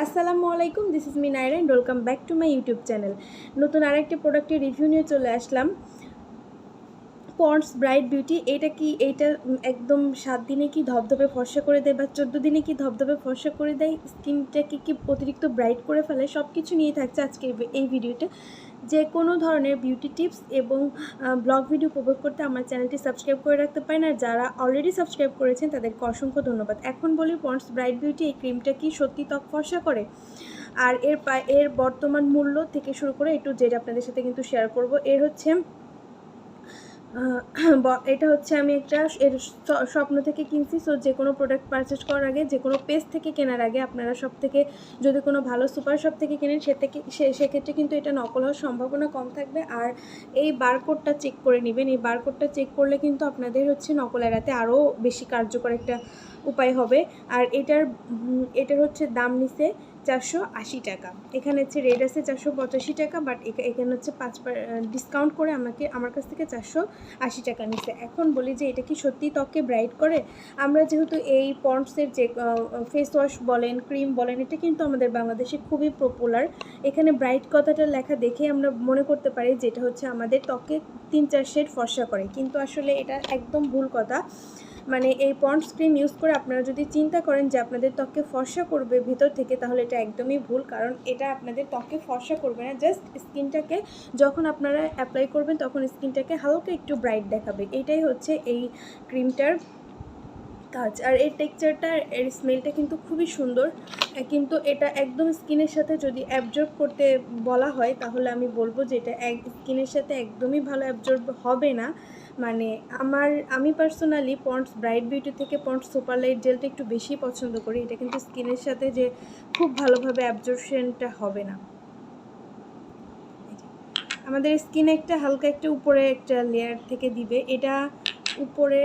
আসসালামু আলাইকুম, this is me Naira and welcome back to my YouTube channel. নতুন আরেকটি প্রোডাক্টের রিভিউ নিয়ে চলে আসলাম। Ponds bright beauty. এইটা একদম 7 দিনে কি ধবধবে ফর্সা করে দেয় বা 14 দিনে কি ধবধবে ফর্সা করে দেয়, স্কিনটাকে কি অতিরিক্ত ব্রাইট করে ফেলে, সব কিছু নিয়ে থাকছে আজকে এই ভিডিওতে। যে কোনো ধরনের বিউটি টিপস এবং ব্লগ ভিডিও উপভোগ করতে আমার চ্যানেলটি সাবস্ক্রাইব করে রাখতে পারেন। আর যারা অলরেডি সাবস্ক্রাইব করেছেন তাদেরকে অসংখ্য ধন্যবাদ। এখন বলি, পন্ডস ব্রাইট বিউটি এই ক্রিমটা কি সত্যি ত্বক ফর্সা করে, আর এর বর্তমান মূল্য থেকে শুরু করে একটু যেটা আপনাদের সাথে কিন্তু শেয়ার করব। এটা হচ্ছে আমি একটা এর স্বপ্ন থেকে কিনছি। সো যে কোনো প্রোডাক্ট পারচেস করার আগে, যে কোনো পেজ থেকে কেনার আগে আপনারা সব থেকে, যদি কোনো ভালো সুপার শপ থেকে কেনেন সেক্ষেত্রে কিন্তু এটা নকল হওয়ার সম্ভাবনা কম থাকবে। আর এই বারকোডটা চেক করে নেবেন। এই বারকোডটা চেক করলে কিন্তু আপনাদের হচ্ছে নকল এড়াতে আরও বেশি কার্যকর একটা উপায় হবে। আর এটার হচ্ছে দাম নিছে 480 টাকা। এখানে হচ্ছে রেট আছে 485 টাকা, বাট এখানে হচ্ছে 5% ডিসকাউন্ট করে আমার কাছ থেকে 480 টাকা নিচ্ছে। এখন বলি যে এটা কি সত্যি ত্বককে ব্রাইট করে? আমরা যেহেতু এই পন্ডসের যে ফেস ওয়াশ বলেন, ক্রিম বলেন, এটা কিন্তু আমাদের বাংলাদেশে খুবই পপুলার। এখানে ব্রাইট কথাটা লেখা দেখে আমরা মনে করতে পারি যে এটা হচ্ছে আমাদের ত্বকে 3-4 শেড ফর্সা করে, কিন্তু আসলে এটা একদম ভুল কথা। মানে এই পন্ডস ক্রিম ইউজ করে আপনারা যদি চিন্তা করেন যে আপনাদের ত্বককে ফর্সা করবে ভিতর থেকে, তাহলে এটা একদমই ভুল। কারণ এটা আপনাদের ত্বককে ফর্সা করবে না, জাস্ট স্কিনটাকে যখন আপনারা অ্যাপ্লাই করবেন তখন স্কিনটাকে হালকা একটু ব্রাইট দেখাবে। এটাই হচ্ছে এই ক্রিমটার কাজ। আর এর টেক্সচারটা, এর স্মেলটা কিন্তু খুবই সুন্দর। কিন্তু এটা একদম স্কিনের সাথে যদি অ্যাবজর্ব করতে বলা হয়, তাহলে আমি বলবো যে এটা স্কিনের সাথে একদমই ভালো অ্যাবজর্ব হবে না। মানে আমি পার্সোনালি পন্ডস ব্রাইট বিউটি থেকে পন্ডস সুপার লাইট জেলটা একটু বেশি পছন্দ করি। এটা কিন্তু স্কিনের সাথে যে খুব ভালোভাবে অ্যাবজর্বশনটা হবে না। আমাদের স্কিনে একটা হালকা একটা উপরে একটা লেয়ার থেকে দিবে। এটা উপরে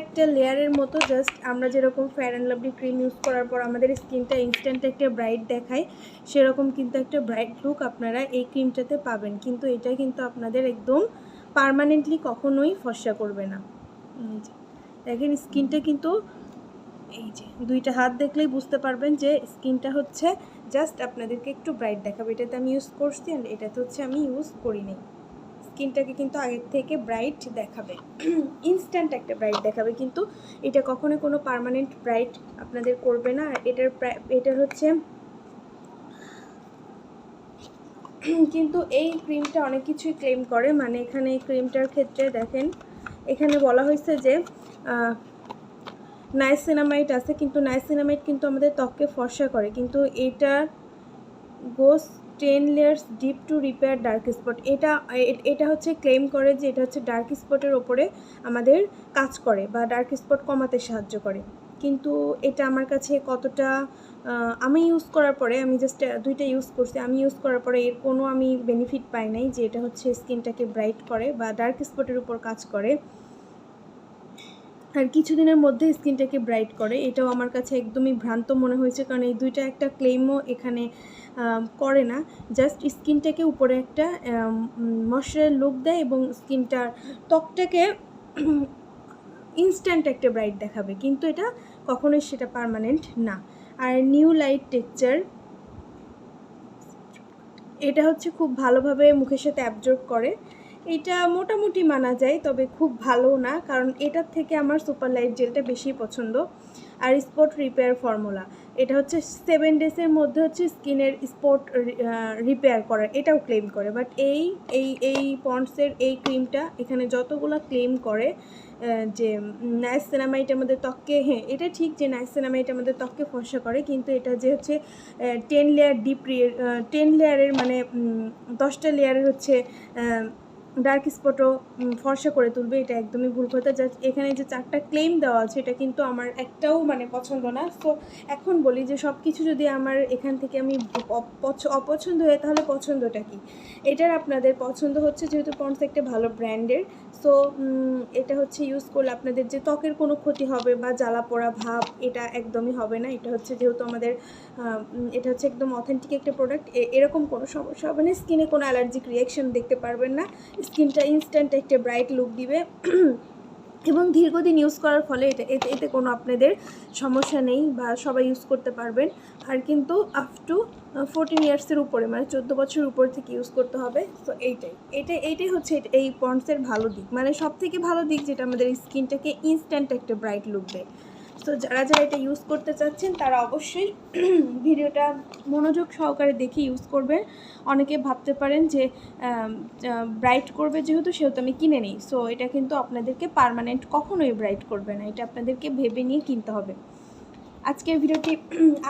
একটা লেয়ারের মতো, জাস্ট আমরা যেরকম fair and lovely cream use করার পর আমাদের স্কিনটা ইনস্ট্যান্ট একটা ব্রাইট দেখায়, সেরকম কিন্তু একটা ব্রাইট লুক আপনারা এই ক্রিমটাতে পাবেন। কিন্তু এটা কিন্তু আপনাদের একদম পার্মানেন্টলি কখনোই ফর্সা করবে না। দেখেন স্কিনটা কিন্তু, এই যে দুইটা হাত দেখলেই বুঝতে পারবেন যে স্কিনটা হচ্ছে জাস্ট আপনাদেরকে একটু ব্রাইট দেখাবে। এটাতে আমি ইউজ করছি, অ্যান্ড এটাতে হচ্ছে আমি ইউজ করিনি। স্কিনটাকে কিন্তু আগের থেকে ব্রাইট দেখাবে, ইনস্ট্যান্ট একটা ব্রাইট দেখাবে, কিন্তু এটা কখনো কোনো পার্মানেন্ট ব্রাইট আপনাদের করবে না। আর এটার হচ্ছে কিন্তু এই ক্রিমটা অনেক কিছুই ক্লেম করে। মানে এখানে এই ক্রিমটার ক্ষেত্রে দেখেন, এখানে বলা হয়েছে যে নাইসিনামাইড আছে, কিন্তু নাইসিনামাইড কিন্তু আমাদের ত্বককে ফর্সা করে, কিন্তু এটা গোস 10 layers deep to repair dark spot. এটা হচ্ছে ক্লেম করে যে এটা হচ্ছে ডার্ক স্পটের ওপরে আমাদের কাজ করে বা ডার্ক স্পট কমাতে সাহায্য করে। কিন্তু এটা আমার কাছে কতটা, আমি ইউজ করার পরে, আমি জাস্ট 2টা ইউজ করছি, আমি ইউজ করার পরে এর কোনো আমি বেনিফিট পাই নাই যে এটা হচ্ছে স্কিনটাকে ব্রাইট করে বা ডার্ক স্পটের উপর কাজ করে আর কিছুদিনের মধ্যে স্কিনটাকে ব্রাইট করে। এটাও আমার কাছে একদমই ভ্রান্ত মনে হয়েছে, কারণ এই দুইটা একটা ক্লেমও এখানে করে না। জাস্ট স্কিনটাকে উপরে একটা ময়শ্চারাইজার লুক দেয় এবং ত্বকটাকে ইনস্ট্যান্ট একটা ব্রাইট দেখাবে, কিন্তু এটা কখনোই সেটা পার্মানেন্ট না। আর নিউ লাইট টেক্সচার, এটা হচ্ছে খুব ভালোভাবে মুখের সাথে অ্যাবজর্ব করে। এটা মোটামুটি মানা যায়, তবে খুব ভালো না, কারণ এটার থেকে আমার সুপার লাইট জেলটা বেশি পছন্দ। আর স্পট রিপেয়ার ফর্মুলা, এটা হচ্ছে 7 ডেজের মধ্যে হচ্ছে স্কিনের স্পট রিপেয়ার করার, এটাও ক্লেম করে। বাট এই পন্ডসের এই ক্রিমটা এখানে যতগুলো ক্লেম করে যে নাইসিনামাইড আমাদের ত্বককে, হ্যাঁ এটা ঠিক যে নাইসিনামাইড আমাদের ত্বককে ফর্সা করে, কিন্তু এটা যে হচ্ছে 10 লেয়ার ডিপ 10 লেয়ারের মানে 10টা লেয়ারের হচ্ছে ডার্ক স্পটও ফর্সা করে তুলবে, এটা একদমই ভুল কথা। জাস্ট এখানে যে 4টা ক্লেম দেওয়া আছে, এটা কিন্তু আমার একটাও মানে পছন্দ না। সো এখন বলি যে সব কিছু যদি আমার এখান থেকে আমি অপছন্দ হয়, তাহলে পছন্দটা কি? এটার আপনাদের পছন্দ হচ্ছে যেহেতু পন্ডস একটা ভালো ব্র্যান্ডের, সো এটা হচ্ছে ইউজ করলে আপনাদের যে ত্বকের কোনো ক্ষতি হবে বা জ্বালা পোড়া ভাব, এটা একদমই হবে না। এটা হচ্ছে যেহেতু আমাদের এটা হচ্ছে একদম অথেন্টিক একটা প্রোডাক্ট, এরকম কোনো সমস্যা হবে না। স্কিনে কোনো অ্যালার্জিক রিয়াকশন দেখতে পারবেন না, স্কিনটা ইনস্ট্যান্ট একটা ব্রাইট লুক দিবে। এবং দীর্ঘদিন ইউজ করার ফলে এতে কোনো আপনাদের সমস্যা নেই বা সবাই ইউজ করতে পারবেন। আর কিন্তু আপ টু 14 ইয়ার্সের উপরে, মানে 14 বছর উপর থেকে ইউজ করতে হবে। তো এইটাই হচ্ছে এই পন্ডসের ভালো দিক, মানে সব থেকে ভালো দিক যেটা আমাদের স্কিনটাকে ইনস্ট্যান্ট একটা ব্রাইট লুক দেয়। তো যারা এটা ইউজ করতে চাচ্ছেন তারা অবশ্যই ভিডিওটা মনোযোগ সহকারে দেখে ইউজ করবেন। অনেকে ভাবতে পারেন যে ব্রাইট করবে যেহেতু আমি কিনে নিই। সো এটা কিন্তু আপনাদেরকে পার্মানেন্ট কখনোই ব্রাইট করবে না, এটা আপনাদেরকে ভেবে নিয়ে কিনতে হবে। আজকের ভিডিওটি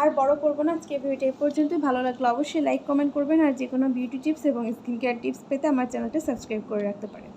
আর বড় করব না, আজকের ভিডিওটি এই পর্যন্তই। ভালো লাগলে অবশ্যই লাইক কমেন্ট করবেন, আর যে কোনো বিউটি টিপস এবং স্কিন কেয়ার টিপস পেতে আমার চ্যানেলটা সাবস্ক্রাইব করে রাখতে পারেন।